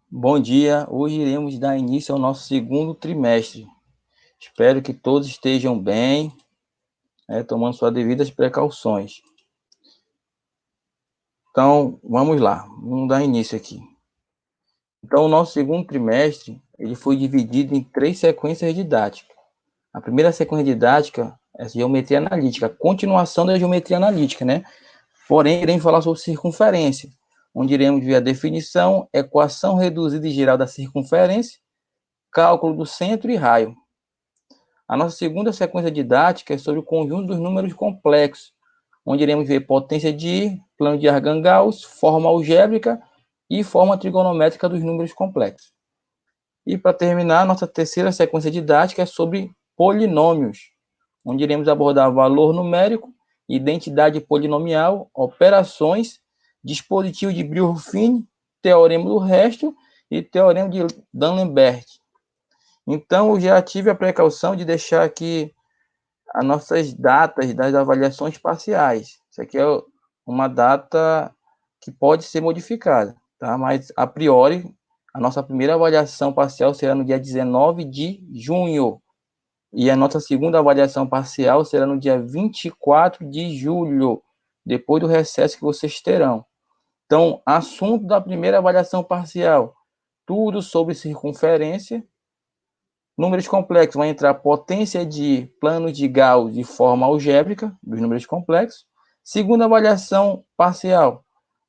Bom dia, hoje iremos dar início ao nosso segundo trimestre. Espero que todos estejam bem, tomando suas devidas precauções. Então, vamos lá, vamos dar início aqui. Então, o nosso segundo trimestre, ele foi dividido em 3 sequências didáticas. A primeira sequência didática é a geometria analítica, a continuação da geometria analítica, né? Porém, iremos falar sobre circunferência, onde iremos ver a definição, equação reduzida e geral da circunferência, cálculo do centro e raio. A nossa segunda sequência didática é sobre o conjunto dos números complexos, onde iremos ver potência de plano de Argand-Gauss, forma algébrica e forma trigonométrica dos números complexos. E para terminar, a nossa terceira sequência didática é sobre polinômios, onde iremos abordar valor numérico, identidade polinomial, operações, dispositivo de Brillouin, teorema do resto e teorema de D'Alembert. Então, eu já tive a precaução de deixar aqui as nossas datas das avaliações parciais. Isso aqui é uma data que pode ser modificada, tá? Mas, a priori, a nossa primeira avaliação parcial será no dia 19 de junho. E a nossa segunda avaliação parcial será no dia 24 de julho, depois do recesso que vocês terão. Então, assunto da primeira avaliação parcial: tudo sobre circunferência. Números complexos vai entrar potência de planos de Gauss de forma algébrica, dos números complexos. Segunda avaliação parcial,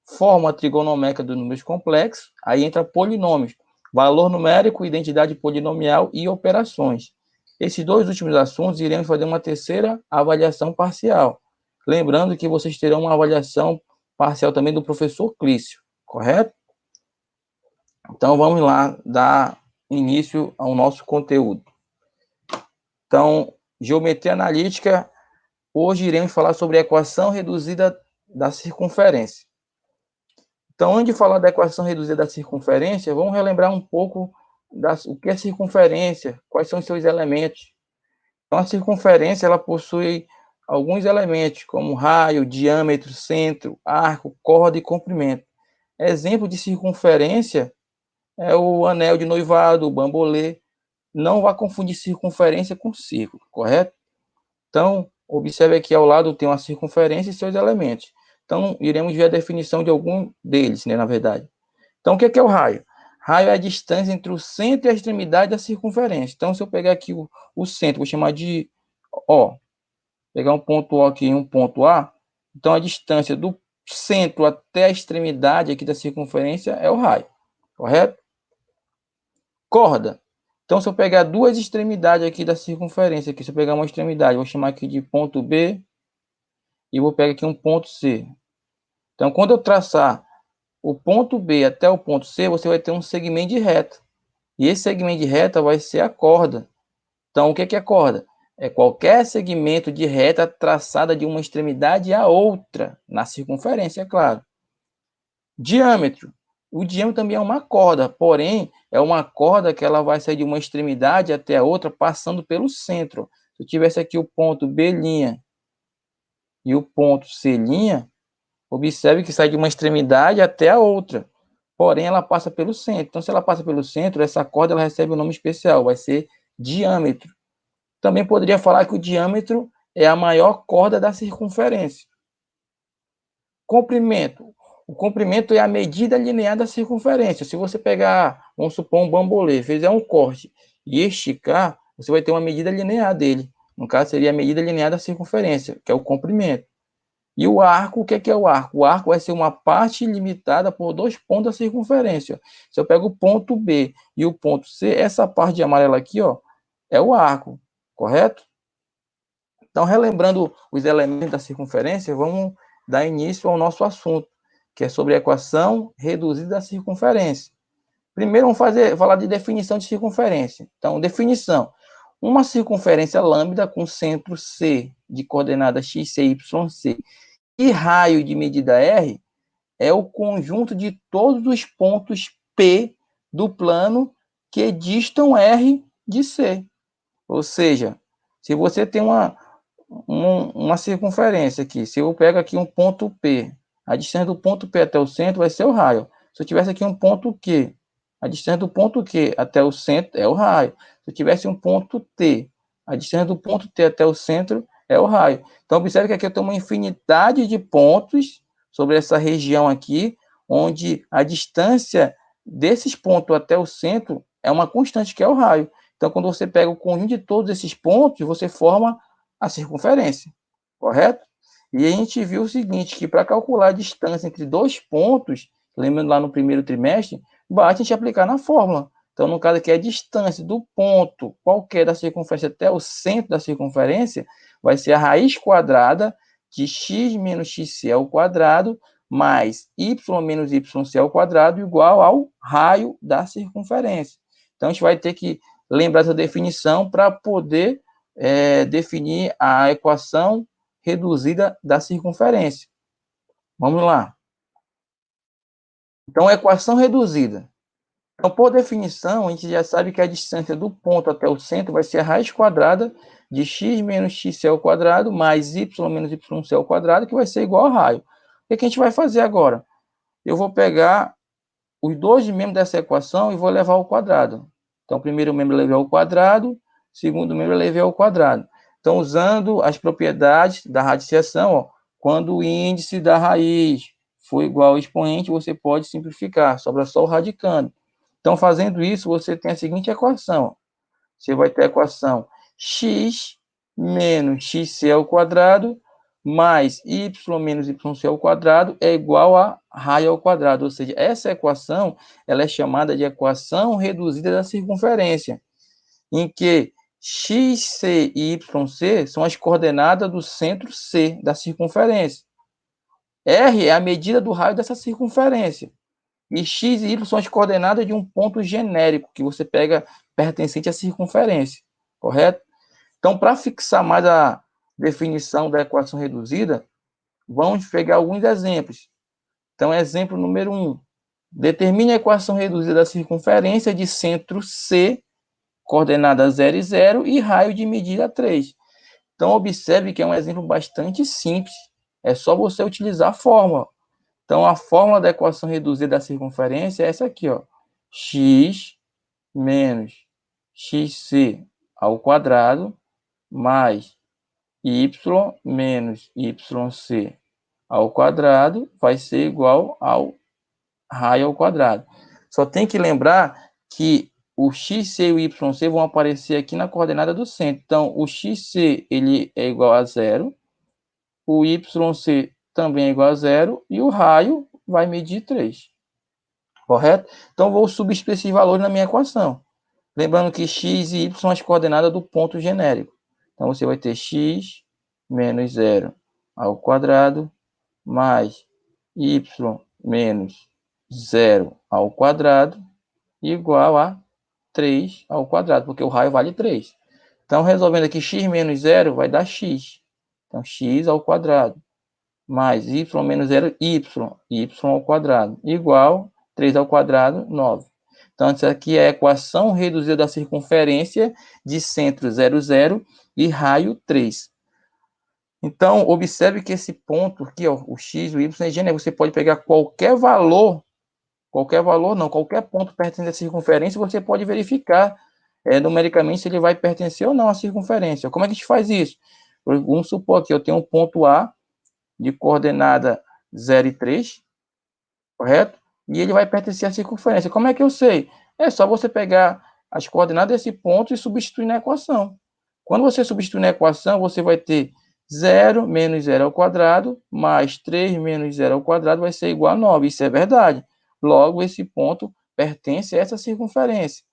forma trigonométrica dos números complexos. Aí entra polinômios, valor numérico, identidade polinomial e operações. Esses dois últimos assuntos iremos fazer uma terceira avaliação parcial. Lembrando que vocês terão uma avaliação parcial também do professor Clício, correto? Então, vamos lá dar início ao nosso conteúdo. Então, geometria analítica, hoje iremos falar sobre a equação reduzida da circunferência. Então, antes de falar da equação reduzida da circunferência, vamos relembrar um pouco o que é circunferência, quais são os seus elementos. Então, a circunferência, ela possui alguns elementos, como raio, diâmetro, centro, arco, corda e comprimento. Exemplo de circunferência é o anel de noivado, o bambolê. Não vá confundir circunferência com círculo, correto? Então, observe aqui ao lado tem uma circunferência e seus elementos. Então, iremos ver a definição de algum deles, né, na verdade. Então, o que é o raio? Raio é a distância entre o centro e a extremidade da circunferência. Então, se eu pegar aqui o centro, vou chamar de O. Pegar um ponto O aqui e um ponto A. Então, a distância do centro até a extremidade aqui da circunferência é o raio, correto? Corda. Então, se eu pegar duas extremidades aqui da circunferência, aqui, se eu pegar uma extremidade, vou chamar aqui de ponto B e vou pegar aqui um ponto C. Então, quando eu traçar o ponto B até o ponto C, você vai ter um segmento de reta. E esse segmento de reta vai ser a corda. Então, o que é corda? É qualquer segmento de reta traçada de uma extremidade à outra, na circunferência, é claro. Diâmetro. O diâmetro também é uma corda, porém, é uma corda que ela vai sair de uma extremidade até a outra, passando pelo centro. Se eu tivesse aqui o ponto B' e o ponto C', observe que sai de uma extremidade até a outra, porém ela passa pelo centro. Então, se ela passa pelo centro, essa corda ela recebe um nome especial, vai ser diâmetro. Também poderia falar que o diâmetro é a maior corda da circunferência. Comprimento. O comprimento é a medida linear da circunferência. Se você pegar, vamos supor, um bambolê, fizer um corte e esticar, você vai ter uma medida linear dele. No caso, seria a medida linear da circunferência, que é o comprimento. E o arco, o que é o arco? O arco vai ser uma parte limitada por dois pontos da circunferência. Se eu pego o ponto B e o ponto C, essa parte de amarela aqui, ó, é o arco, correto? Então, relembrando os elementos da circunferência, vamos dar início ao nosso assunto, que é sobre a equação reduzida da circunferência. Primeiro, vamos falar de definição de circunferência. Então, definição. Uma circunferência lambda com centro C de coordenadas x, c, y, c e raio de medida r é o conjunto de todos os pontos P do plano que distam R de C. Ou seja, se você tem uma circunferência aqui, se eu pego aqui um ponto P, a distância do ponto P até o centro vai ser o raio. Se eu tivesse aqui um ponto Q, A distância do ponto Q até o centro é o raio. Se eu tivesse um ponto T, a distância do ponto T até o centro é o raio. Então, observe que aqui eu tenho uma infinidade de pontos sobre essa região aqui, onde a distância desses pontos até o centro é uma constante, que é o raio. Então, quando você pega o conjunto de todos esses pontos, você forma a circunferência, correto? E a gente viu o seguinte, que para calcular a distância entre dois pontos, lembrando lá no primeiro trimestre, basta a gente aplicar na fórmula. Então, no caso aqui, a distância do ponto qualquer da circunferência até o centro da circunferência vai ser a raiz quadrada de x menos xc ao quadrado mais y menos yc ao quadrado igual ao raio da circunferência. Então, a gente vai ter que lembrar essa definição para poder definir a equação reduzida da circunferência. Vamos lá. Então, a equação reduzida. Então, por definição, a gente já sabe que a distância do ponto até o centro vai ser a raiz quadrada de x menos xc ao quadrado mais y menos yc ao quadrado, que vai ser igual a raio. O que a gente vai fazer agora? Eu vou pegar os dois membros dessa equação e vou levar ao quadrado. Então, o primeiro membro eu levei ao quadrado, o segundo membro eu levei ao quadrado. Então, usando as propriedades da radiciação, ó, quando o índice da raiz for igual ao expoente, você pode simplificar, sobra só o radicando. Então, fazendo isso, você tem a seguinte equação. Ó. Você vai ter a equação x menos xc ao quadrado mais y menos yc ao quadrado é igual a raio ao quadrado. Ou seja, essa equação ela é chamada de equação reduzida da circunferência, em que x, c e yc são as coordenadas do centro C da circunferência. R é a medida do raio dessa circunferência. E x e y são as coordenadas de um ponto genérico que você pega pertencente à circunferência, correto? Então, para fixar mais a definição da equação reduzida, vamos pegar alguns exemplos. Então, exemplo número 1. Determine a equação reduzida da circunferência de centro C, coordenada 0 e 0, e raio de medida 3. Então, observe que é um exemplo bastante simples. É só você utilizar a fórmula. Então, a fórmula da equação reduzida da circunferência é essa aqui, ó. X menos xc ao quadrado mais y menos yc ao quadrado vai ser igual ao raio ao quadrado. Só tem que lembrar que o xc e o yc vão aparecer aqui na coordenada do centro. Então, o xc ele é igual a 0, o yc também é igual a 0 e o raio vai medir 3. Correto? Então, vou substituir esses valores na minha equação. Lembrando que x e y são as coordenadas do ponto genérico. Então, você vai ter x menos 0 ao quadrado mais y menos 0 ao quadrado igual a 3 ao quadrado, porque o raio vale 3. Então, resolvendo aqui x menos 0 vai dar x. Então, x ao quadrado mais y menos 0, y ao quadrado, igual 3 ao quadrado, 9. Então, essa aqui é a equação reduzida da circunferência de centro 0, 0 e raio 3. Então, observe que esse ponto aqui, ó, o x, o y é genérico. Você pode pegar qualquer valor não, qualquer ponto pertencente à circunferência, você pode verificar numericamente se ele vai pertencer ou não à circunferência. Como é que a gente faz isso? Vamos supor que eu tenho um ponto A, de coordenada 0 e 3, correto? E ele vai pertencer à circunferência. Como é que eu sei? É só você pegar as coordenadas desse ponto e substituir na equação. Quando você substituir na equação, você vai ter 0 menos 0 ao quadrado, mais 3 menos 0 ao quadrado vai ser igual a 9. Isso é verdade. Logo, esse ponto pertence a essa circunferência.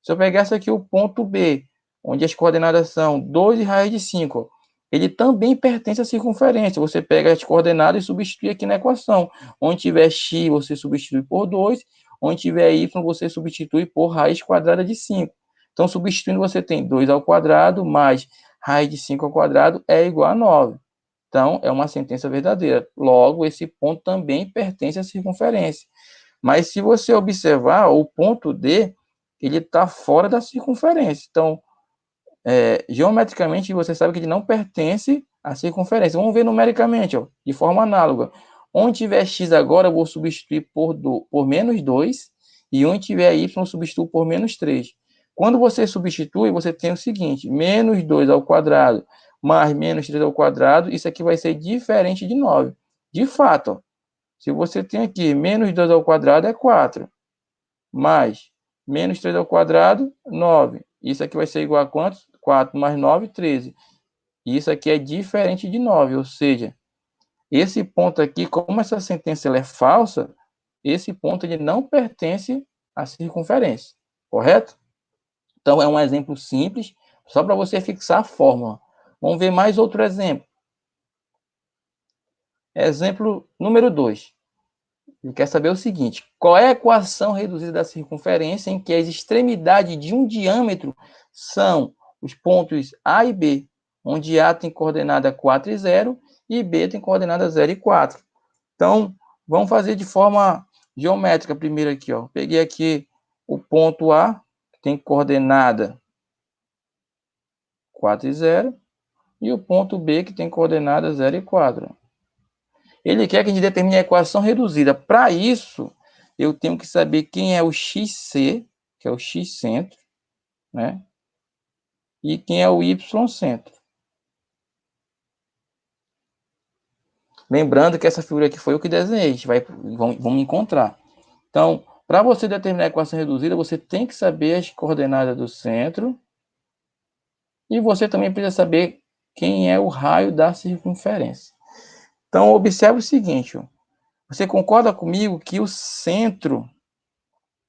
Se eu pegasse aqui o ponto B, onde as coordenadas são 2 e raiz de 5, ele também pertence à circunferência. Você pega as coordenadas e substitui aqui na equação. Onde tiver x, você substitui por 2. Onde tiver y, você substitui por raiz quadrada de 5. Então, substituindo, você tem 2 ao quadrado mais raiz de 5 ao quadrado é igual a 9. Então, é uma sentença verdadeira. Logo, esse ponto também pertence à circunferência. Mas, se você observar, o ponto D, ele está fora da circunferência. Então, geometricamente, você sabe que ele não pertence à circunferência. Vamos ver numericamente, ó, de forma análoga. Onde tiver x agora, eu vou substituir por menos 2, e onde tiver y, substituo por menos 3. Quando você substitui, você tem o seguinte, menos 2 ao quadrado mais menos 3 ao quadrado, isso aqui vai ser diferente de 9. De fato, ó, se você tem aqui menos 2 ao quadrado é 4, mais menos 3 ao quadrado, 9. Isso aqui vai ser igual a quanto? 4 mais 9, 13. Isso aqui é diferente de 9, ou seja, esse ponto aqui, como essa sentença ela é falsa, esse ponto ele não pertence à circunferência, correto? Então, é um exemplo simples, só para você fixar a fórmula. Vamos ver mais outro exemplo. Exemplo número 2. Ele quer saber o seguinte: qual é a equação reduzida da circunferência em que as extremidades de um diâmetro são os pontos A e B, onde A tem coordenada 4 e 0 e B tem coordenada 0 e 4. Então, vamos fazer de forma geométrica primeiro aqui, ó. Peguei aqui o ponto A, que tem coordenada 4 e 0, e o ponto B, que tem coordenada 0 e 4. Ele quer que a gente determine a equação reduzida. Para isso, eu tenho que saber quem é o XC, que é o x centro, né? E quem é o y centro. Lembrando que essa figura aqui foi o que desenhei, a gente vamos encontrar. Então, para você determinar a equação reduzida, você tem que saber as coordenadas do centro e você também precisa saber quem é o raio da circunferência. Então, observe o seguinte, ó. Você concorda comigo que o centro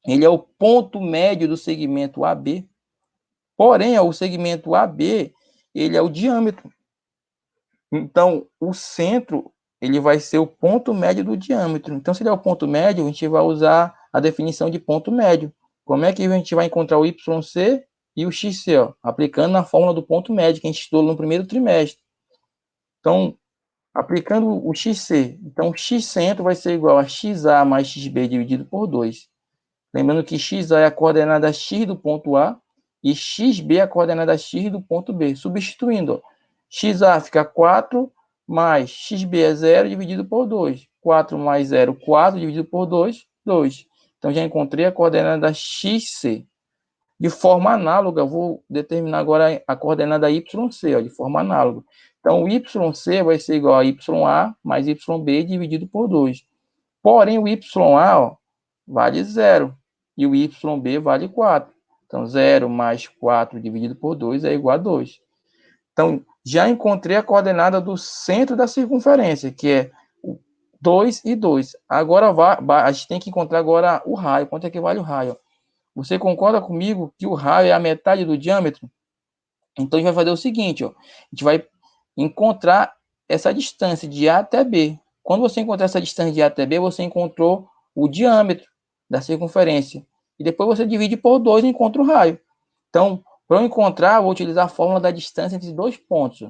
ele é o ponto médio do segmento AB? Porém, o segmento AB ele é o diâmetro. Então, o centro ele vai ser o ponto médio do diâmetro. Então, se ele é o ponto médio, a gente vai usar a definição de ponto médio. Como é que a gente vai encontrar o YC e o XC? Ó? Aplicando na fórmula do ponto médio, que a gente estudou no primeiro trimestre. Então, aplicando o XC, então x centro vai ser igual a XA mais XB dividido por 2. Lembrando que XA é a coordenada x do ponto A e XB é a coordenada x do ponto B. Substituindo, ó, XA fica 4 mais XB é 0 dividido por 2. 4 mais 0, 4 dividido por 2, 2. Então, já encontrei a coordenada XC. De forma análoga, vou determinar agora a coordenada YC, ó, de forma análoga. Então, o YC vai ser igual a YA mais YB dividido por 2. Porém, o YA ó, vale 0 e o YB vale 4. Então, 0 mais 4 dividido por 2 é igual a 2. Então, já encontrei a coordenada do centro da circunferência, que é 2 e 2. Agora, a gente tem que encontrar agora o raio. Quanto é que vale o raio? Você concorda comigo que o raio é a metade do diâmetro? Então, a gente vai fazer o seguinte, ó. A gente vai encontrar essa distância de A até B. Quando você encontrar essa distância de A até B, você encontrou o diâmetro da circunferência. E depois você divide por 2 e encontra o raio. Então, para eu encontrar, eu vou utilizar a fórmula da distância entre dois pontos.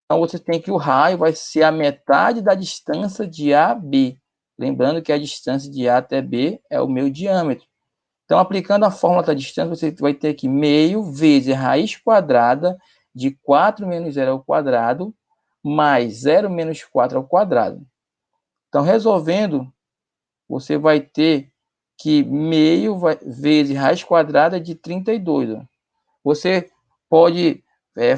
Então, você tem que o raio vai ser a metade da distância de A a B. Lembrando que a distância de A até B é o meu diâmetro. Então, aplicando a fórmula da distância, você vai ter aqui meio vezes raiz quadrada de 4 menos 0 ao quadrado, mais 0 menos 4 ao quadrado. Então, resolvendo, você vai ter que meio vezes raiz quadrada de 32. Ó. Você pode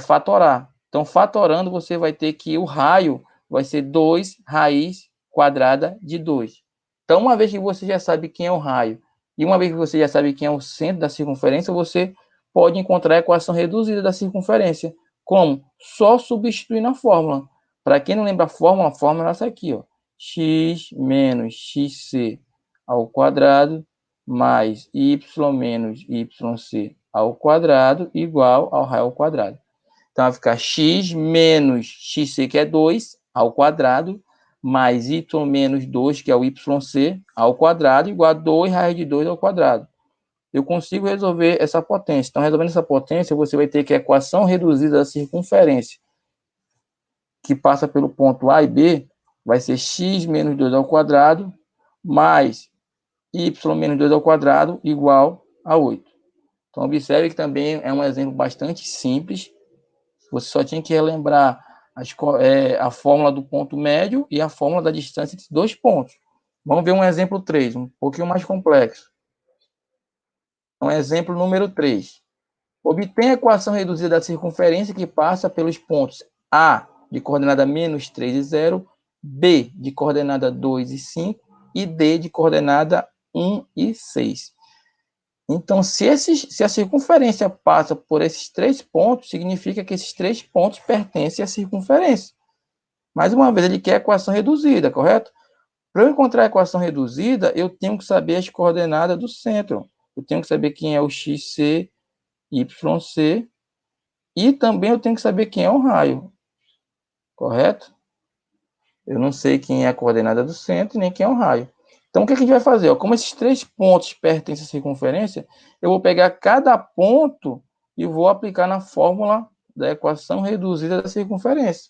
fatorar. Então, fatorando, você vai ter que o raio vai ser 2 raiz quadrada de 2. Então, uma vez que você já sabe quem é o raio, e uma vez que você já sabe quem é o centro da circunferência, você pode encontrar a equação reduzida da circunferência. Como? Só substituir na fórmula. Para quem não lembra a fórmula é essa aqui, ó. X menos xc ao quadrado mais y menos yc ao quadrado igual ao raio ao quadrado. Então, vai ficar x menos xc, que é 2, ao quadrado, mais y menos 2, que é o yc, ao quadrado, igual a 2 raiz de 2 ao quadrado. Eu consigo resolver essa potência. Então, resolvendo essa potência, você vai ter que a equação reduzida da circunferência, que passa pelo ponto A e B, vai ser x menos 2 ao quadrado, mais y menos 2 ao quadrado, igual a 8. Então, observe que também é um exemplo bastante simples. Você só tinha que relembrar a fórmula do ponto médio e a fórmula da distância entre dois pontos. Vamos ver um exemplo 3, um pouquinho mais complexo. Então, exemplo número 3. Obtém a equação reduzida da circunferência que passa pelos pontos A, de coordenada menos 3 e 0, B, de coordenada 2 e 5, e D, de coordenada 1 e 6. Então, se a circunferência passa por esses 3 pontos, significa que esses 3 pontos pertencem à circunferência. Mais uma vez, ele quer a equação reduzida, correto? Para eu encontrar a equação reduzida, eu tenho que saber as coordenadas do centro. Eu tenho que saber quem é o XC, YC, e também eu tenho que saber quem é o raio, correto? Eu não sei quem é a coordenada do centro, nem quem é o raio. Então, o que a gente vai fazer? Como esses 3 pontos pertencem à circunferência, eu vou pegar cada ponto e vou aplicar na fórmula da equação reduzida da circunferência.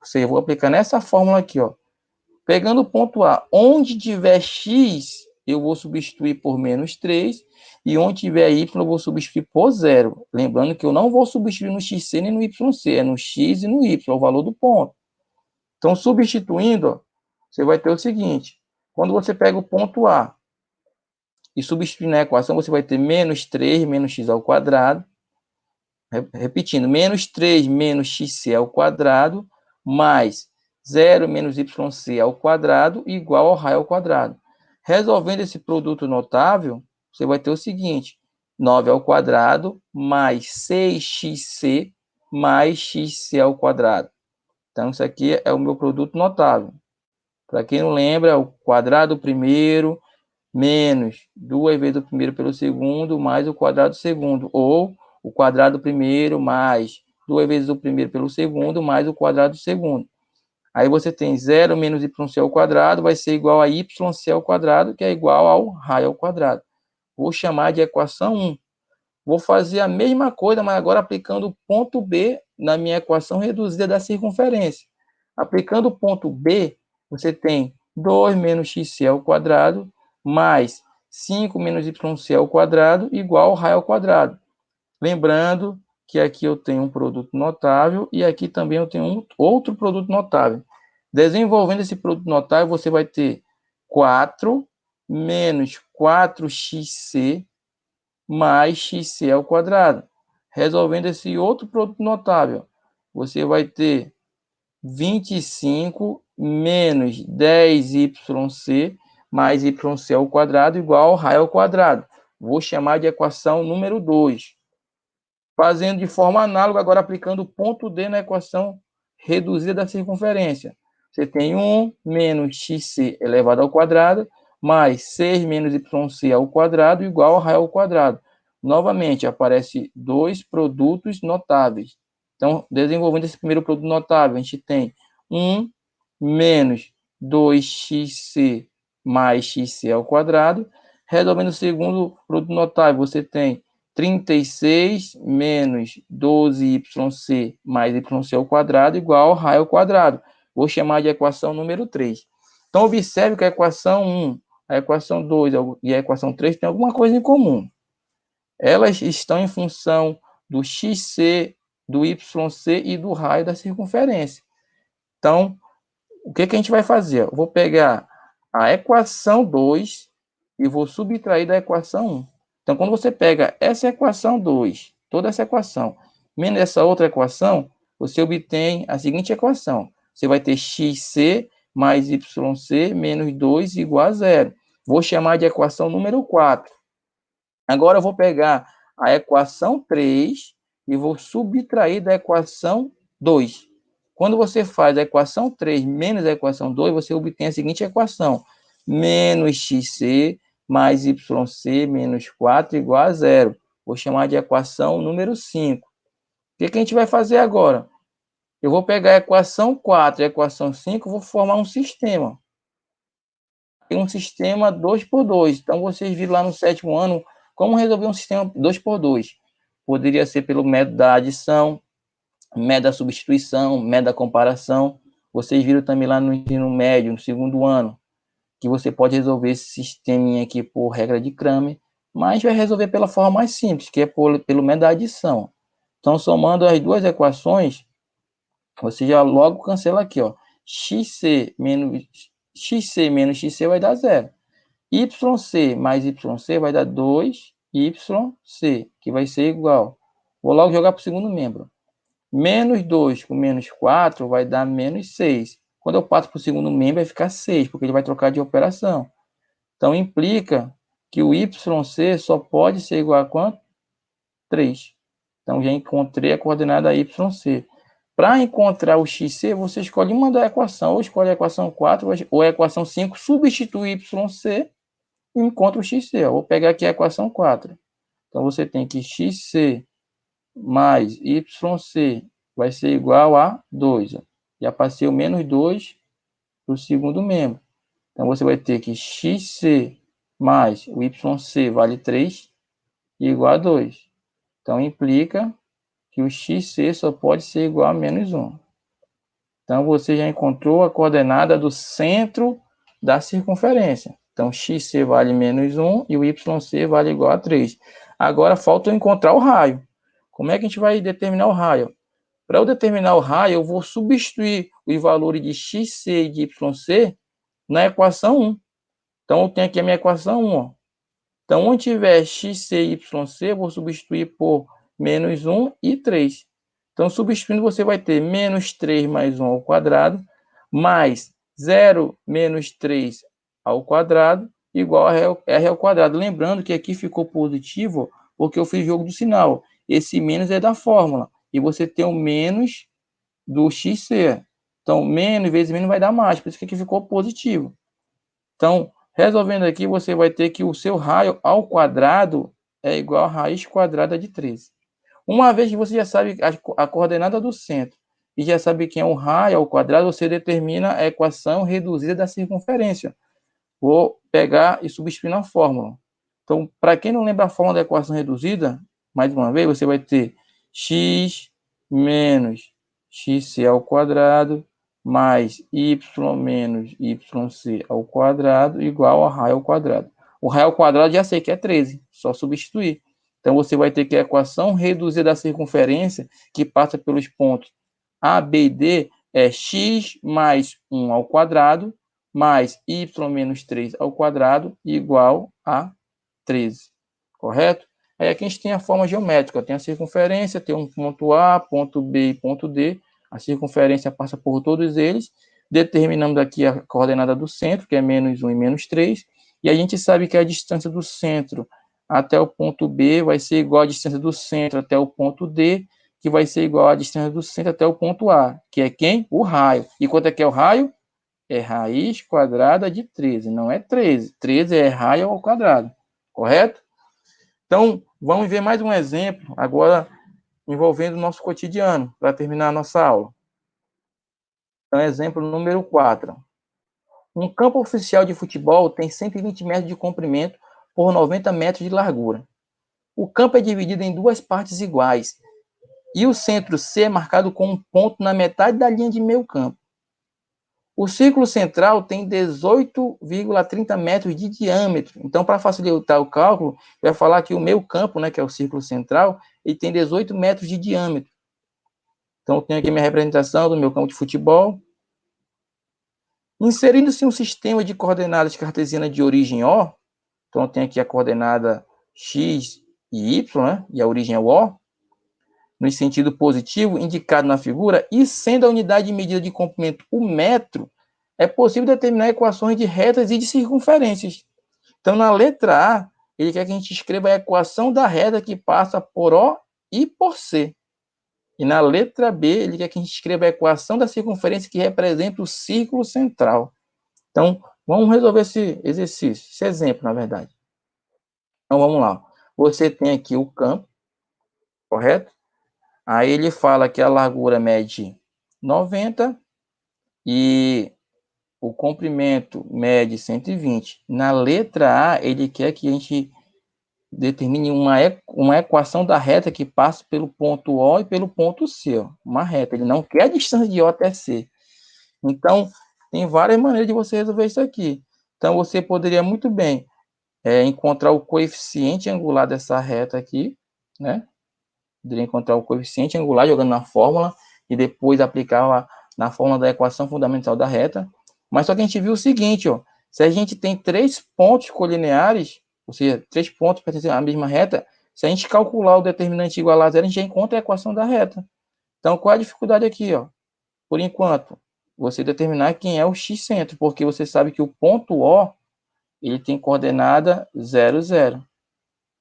Ou seja, eu vou aplicar nessa fórmula aqui, ó. Pegando o ponto A, onde tiver x, eu vou substituir por menos 3, e onde tiver y, eu vou substituir por 0. Lembrando que eu não vou substituir no xc nem no yc, é no x e no y, é o valor do ponto. Então, substituindo, ó, você vai ter o seguinte: quando você pega o ponto A e substituir na equação, você vai ter menos 3 menos x ao quadrado. Repetindo, menos 3 menos xc ao quadrado, mais 0 menos yc ao quadrado, igual ao raio ao quadrado. Resolvendo esse produto notável, você vai ter o seguinte: 9 ao quadrado, mais 6xc, mais xc ao quadrado. Então, isso aqui é o meu produto notável. Para quem não lembra, é o quadrado do primeiro, menos 2 vezes o primeiro pelo segundo, mais o quadrado do segundo. Ou o quadrado do primeiro, mais 2 vezes o primeiro pelo segundo, mais o quadrado do segundo. Aí você tem 0 menos yc ao quadrado, vai ser igual a yc ao quadrado, que é igual ao raio ao quadrado. Vou chamar de equação 1. Vou fazer a mesma coisa, mas agora aplicando o ponto B na minha equação reduzida da circunferência. Aplicando o ponto B, você tem 2 menos xc ao quadrado, mais 5 menos yc ao quadrado, igual ao raio ao quadrado. Lembrando que aqui eu tenho um produto notável e aqui também eu tenho outro produto notável. Desenvolvendo esse produto notável, você vai ter 4 menos 4xc mais xc ao quadrado. Resolvendo esse outro produto notável, você vai ter 25 menos 10yc mais yc ao quadrado igual ao raio ao quadrado. Vou chamar de equação número 2. Fazendo de forma análoga, agora aplicando o ponto D na equação reduzida da circunferência. Você tem 1 menos xc elevado ao quadrado, mais 6 menos yc ao quadrado, igual ao raio ao quadrado. Novamente, aparece 2 produtos notáveis. Então, desenvolvendo esse primeiro produto notável, a gente tem 1 menos 2xc mais xc ao quadrado. Resolvendo o segundo produto notável, você tem 36 menos 12yc mais yc ao quadrado igual ao raio ao quadrado. Vou chamar de equação número 3. Então, observe que a equação 1, a equação 2 e a equação 3 têm alguma coisa em comum. Elas estão em função do xc, do yc e do raio da circunferência. Então, o que a gente vai fazer? Eu vou pegar a equação 2 e vou subtrair da equação 1. Então, quando você pega essa equação 2, toda essa equação, menos essa outra equação, você obtém a seguinte equação. Você vai ter xc mais yc menos 2 igual a 0. Vou chamar de equação número 4. Agora eu vou pegar a equação 3 e vou subtrair da equação 2. Quando você faz a equação 3 menos a equação 2, você obtém a seguinte equação. Menos xc mais yc menos 4 igual a 0. Vou chamar de equação número 5. O que a gente vai fazer agora? Eu vou pegar a equação 4 e a equação 5 e vou formar um sistema. Um sistema 2 por 2. Então, vocês viram lá no 7º ano como resolver um sistema 2 por 2. Poderia ser pelo método da adição, método da substituição, método da comparação. Vocês viram também lá no ensino médio, no 2º ano, que você pode resolver esse sisteminha aqui por regra de Cramer, mas vai resolver pela forma mais simples, que é pelo método da adição. Então, somando as duas equações, você já logo cancela aqui, ó. xc menos xc vai dar 0. yc mais yc vai dar 2 YC, que vai ser igual. Vou logo jogar para o segundo membro. Menos 2 com menos 4 vai dar menos 6. Quando eu passo para o segundo membro, vai ficar 6, porque ele vai trocar de operação. Então, implica que o YC só pode ser igual a quanto? 3. Então, já encontrei a coordenada YC. Para encontrar o XC, você escolhe uma da equação, ou escolhe a equação 4 ou a equação 5, substitui YC e encontra o XC. Vou pegar aqui a equação 4. Então, você tem que XC mais YC vai ser igual a 2. Já passei o menos 2 para o segundo membro. Então, você vai ter que XC mais o YC vale 3 igual a 2. Então, implica que o XC só pode ser igual a menos 1. Então, você já encontrou a coordenada do centro da circunferência. Então, XC vale menos 1 e o YC vale igual a 3. Agora, falta eu encontrar o raio. Como é que a gente vai determinar o raio? Para eu determinar o raio, eu vou substituir os valores de XC e de YC na equação 1. Então, eu tenho aqui a minha equação 1. Ó. Então, onde tiver XC e YC, eu vou substituir por menos 1 e 3. Então, substituindo, você vai ter menos 3 mais 1 ao quadrado, mais 0 menos 3 ao quadrado, igual a R ao quadrado. Lembrando que aqui ficou positivo, porque eu fiz jogo do sinal. Esse menos é da fórmula. E você tem o menos do XC. Então, menos vezes menos vai dar mais. Por isso que aqui ficou positivo. Então, resolvendo aqui, você vai ter que o seu raio ao quadrado é igual a raiz quadrada de 13. Uma vez que você já sabe a coordenada do centro e já sabe quem é o raio ao quadrado, você determina a equação reduzida da circunferência. Vou pegar e substituir na fórmula. Então, para quem não lembra a fórmula da equação reduzida, mais uma vez, você vai ter x menos xc ao quadrado mais y menos yc ao quadrado igual a raio ao quadrado. O raio ao quadrado já sei que é 13, só substituir. Então, você vai ter que a equação reduzida da circunferência, que passa pelos pontos A, B e D, é x mais 1 ao quadrado mais y menos 3 ao quadrado igual a 13. Correto? Aí aqui a gente tem a forma geométrica. Tem a circunferência, tem um ponto A, ponto B e ponto D. A circunferência passa por todos eles. Determinamos aqui a coordenada do centro, que é menos 1 e menos 3. E a gente sabe que a distância do centro até o ponto B vai ser igual à distância do centro até o ponto D, que vai ser igual à distância do centro até o ponto A, que é quem? O raio. E quanto é que é o raio? É raiz quadrada de 13, não é 13. 13 é raio ao quadrado, correto? Então, vamos ver mais um exemplo, agora envolvendo o nosso cotidiano, para terminar a nossa aula. Então, exemplo número 4. Um campo oficial de futebol tem 120 metros de comprimento por 90 metros de largura. O campo é dividido em duas partes iguais, e o centro C é marcado com um ponto na metade da linha de meio campo. O círculo central tem 18,30 metros de diâmetro. Então, para facilitar o cálculo, eu ia falar que o meio campo, né, que é o círculo central, ele tem 18 metros de diâmetro. Então, eu tenho aqui minha representação do meu campo de futebol. Inserindo-se um sistema de coordenadas cartesianas de origem O, então eu tenho aqui a coordenada x e y, né, e a origem é o O, no sentido positivo, indicado na figura, e sendo a unidade de medida de comprimento o metro, é possível determinar equações de retas e de circunferências. Então, na letra A, ele quer que a gente escreva a equação da reta que passa por O e por C. E na letra B, ele quer que a gente escreva a equação da circunferência que representa o círculo central. Então, vamos resolver esse exercício, esse exemplo, na verdade. Então, vamos lá. Você tem aqui o campo, correto? Aí ele fala que a largura mede 90 e o comprimento mede 120. Na letra A, ele quer que a gente determine uma equação da reta que passa pelo ponto O e pelo ponto C. Ó, uma reta. Ele não quer a distância de O até C. Então, tem várias maneiras de você resolver isso aqui. Então, você poderia muito bem encontrar o coeficiente angular dessa reta aqui, né? Poderia encontrar o coeficiente angular jogando na fórmula e depois aplicar na fórmula da equação fundamental da reta. Mas só que a gente viu o seguinte, ó, se a gente tem 3 pontos colineares, ou seja, 3 pontos pertencem à mesma reta, se a gente calcular o determinante igual a zero, a gente já encontra a equação da reta. Então, qual é a dificuldade aqui, ó? Por enquanto, você determinar quem é o x-centro, porque você sabe que o ponto O, ele tem coordenada 0, 0,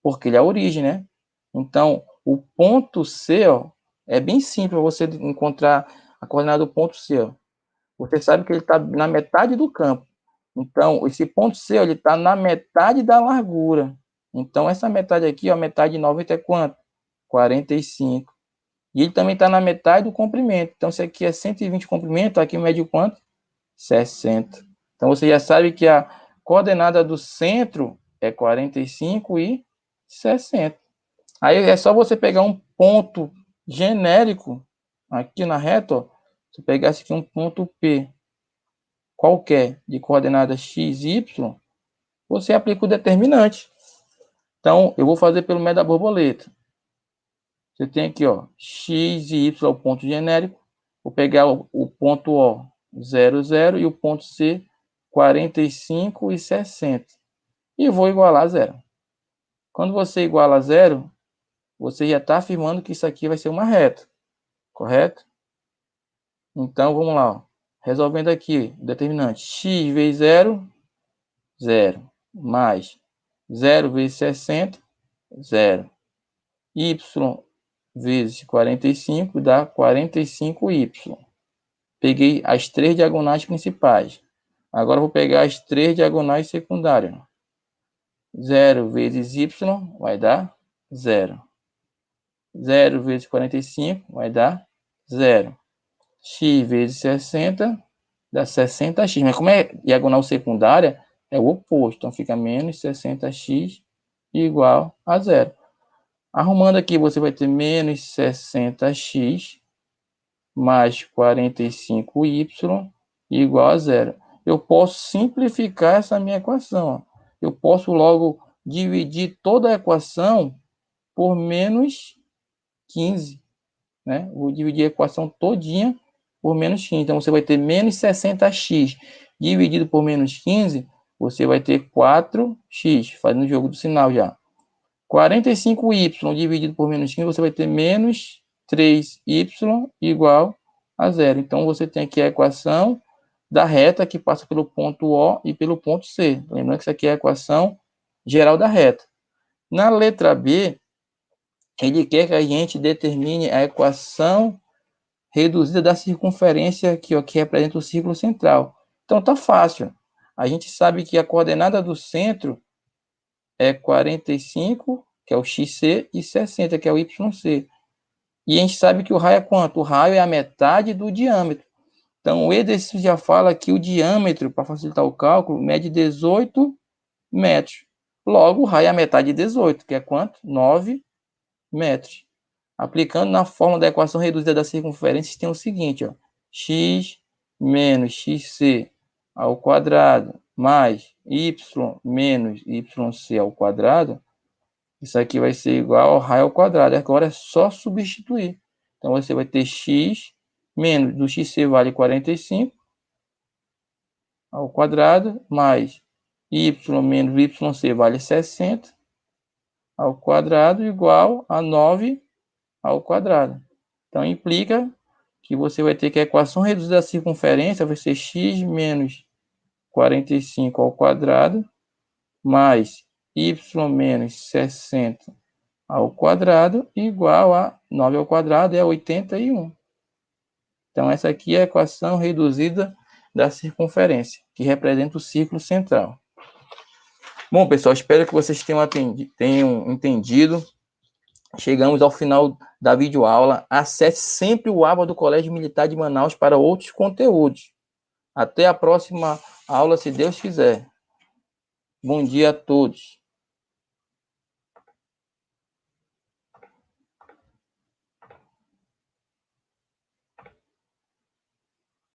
porque ele é a origem, né? Então, o ponto C, ó, é bem simples você encontrar a coordenada do ponto C, ó. Você sabe que ele está na metade do campo. Então, esse ponto C, ó, ele está na metade da largura. Então, essa metade aqui, ó, metade de 90 é quanto? 45. E ele também está na metade do comprimento. Então, se aqui é 120 comprimento, aqui mede quanto? 60. Então, você já sabe que a coordenada do centro é 45 e 60. Aí é só você pegar um ponto genérico aqui na reta, ó. Se pegasse aqui um ponto P qualquer de coordenada x, y, você aplica o determinante. Então, eu vou fazer pelo método da borboleta. Você tem aqui, ó, x e y é o ponto genérico. Vou pegar o ponto O, 0, 0, e o ponto C, 45 e 60. E vou igualar a zero. Quando você iguala a zero, você já está afirmando que isso aqui vai ser uma reta, correto? Então, vamos lá, ó. Resolvendo aqui, o determinante x vezes 0, 0, mais 0 vezes 60, 0. Y vezes 45 dá 45y. Peguei as 3 diagonais principais. Agora vou pegar as 3 diagonais secundárias. 0 vezes y vai dar 0. 0 vezes 45 vai dar 0. X vezes 60 dá 60x. Mas como é diagonal secundária, é o oposto. Então fica menos 60x igual a 0. Arrumando aqui, você vai ter menos 60x mais 45y igual a 0. Eu posso simplificar essa minha equação. Ó. Eu posso logo dividir toda a equação por menos 15. Né? Vou dividir a equação todinha por menos 15. Então, você vai ter menos 60x dividido por menos 15, você vai ter 4x, fazendo o jogo do sinal já. 45y dividido por menos 15, você vai ter menos 3y igual a zero. Então, você tem aqui a equação da reta que passa pelo ponto O e pelo ponto C. Lembrando que isso aqui é a equação geral da reta. Na letra B, ele quer que a gente determine a equação reduzida da circunferência aqui, ó, que representa o círculo central. Então, tá fácil. A gente sabe que a coordenada do centro é 45, que é o XC, e 60, que é o YC. E a gente sabe que o raio é quanto? O raio é a metade do diâmetro. Então, o exercício já fala que o diâmetro, para facilitar o cálculo, mede 18 metros. Logo, o raio é a metade de 18, que é quanto? 9 metros. Aplicando na forma da equação reduzida da circunferência, tem o seguinte, ó, x menos xc ao quadrado mais y menos yc ao quadrado, isso aqui vai ser igual ao raio ao quadrado. Agora é só substituir. Então, você vai ter x menos do xc vale 45 ao quadrado, mais y menos yc vale 60 ao quadrado, igual a 9 ao quadrado. Então, implica que você vai ter que a equação reduzida da circunferência vai ser x menos 45 ao quadrado, mais y menos 60 ao quadrado, igual a 9 ao quadrado, é 81. Então, essa aqui é a equação reduzida da circunferência, que representa o círculo central. Bom, pessoal, espero que vocês tenham entendido. Chegamos ao final da videoaula. Acesse sempre o aba do Colégio Militar de Manaus para outros conteúdos. Até a próxima aula, se Deus quiser. Bom dia a todos.